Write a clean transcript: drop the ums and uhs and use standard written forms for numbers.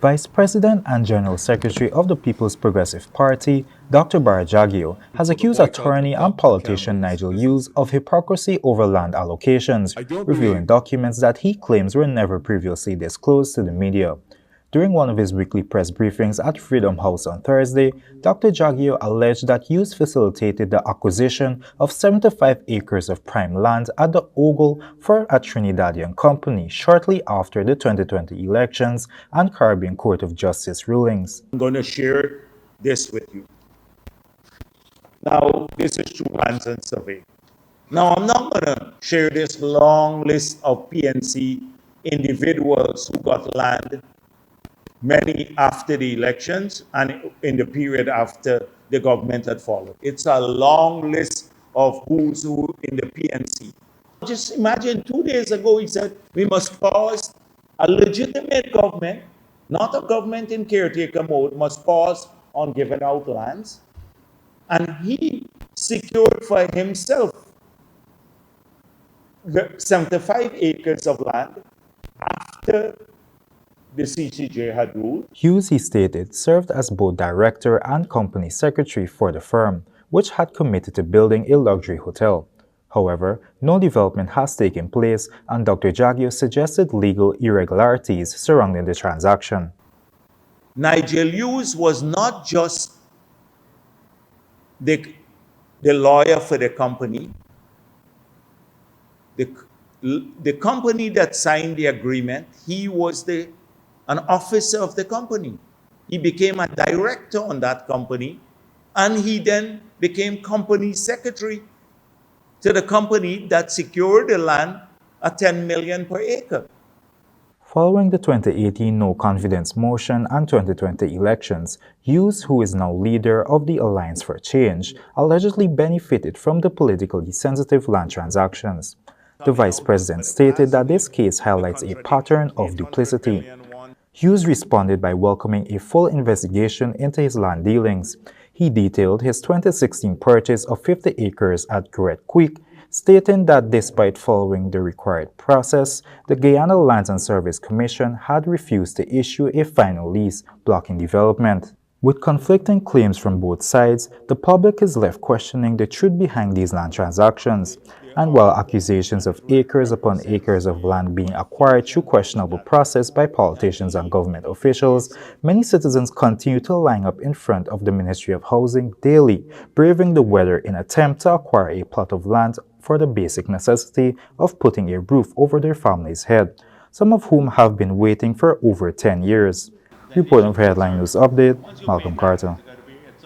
Vice President and General Secretary of the People's Progressive Party, Dr. Bharrat Jagdeo, has accused attorney and politician Nigel Hughes of hypocrisy over land allocations, revealing documents that he claims were never previously disclosed to the media. During one of his weekly press briefings at Freedom House on Thursday, Dr. Jagdeo alleged that Hughes facilitated the acquisition of 75 acres of prime land at the Ogle for a Trinidadian company shortly after the 2020 elections and Caribbean Court of Justice rulings. I'm going to share this with you. Now, this is True Lands and Survey. Now, I'm not going to share this long list of PNC individuals who got land, many after the elections and in the period after the government had fallen. It's a long list of who's who in the PNC. Just imagine 2 days ago he said we must pause. A legitimate government, not a government in caretaker mode, must pause on giving out lands. And he secured for himself the 75 acres of land after the CCJ had ruled. Hughes, he stated, served as both director and company secretary for the firm, which had committed to building a luxury hotel. However, no development has taken place, and Dr. Jagdeo suggested legal irregularities surrounding the transaction. Nigel Hughes was not just the lawyer for the company. The company that signed the agreement, he was an officer of the company. He became a director on that company, and he then became company secretary to the company that secured the land at $10 million per acre. Following the 2018 no-confidence motion and 2020 elections, Hughes, who is now leader of the Alliance for Change, allegedly benefited from the politically sensitive land transactions. The vice president stated that this case highlights a pattern of duplicity. Hughes responded by welcoming a full investigation into his land dealings. He detailed his 2016 purchase of 50 acres at Gret Creek, stating that despite following the required process, the Guyana Lands and Service Commission had refused to issue a final lease, blocking development. With conflicting claims from both sides, the public is left questioning the truth behind these land transactions. And while accusations of acres upon acres of land being acquired through questionable process by politicians and government officials, many citizens continue to line up in front of the Ministry of Housing daily, braving the weather in attempt to acquire a plot of land for the basic necessity of putting a roof over their family's head, some of whom have been waiting for over 10 years. Reporting for Headline News Update, Malcolm Carter.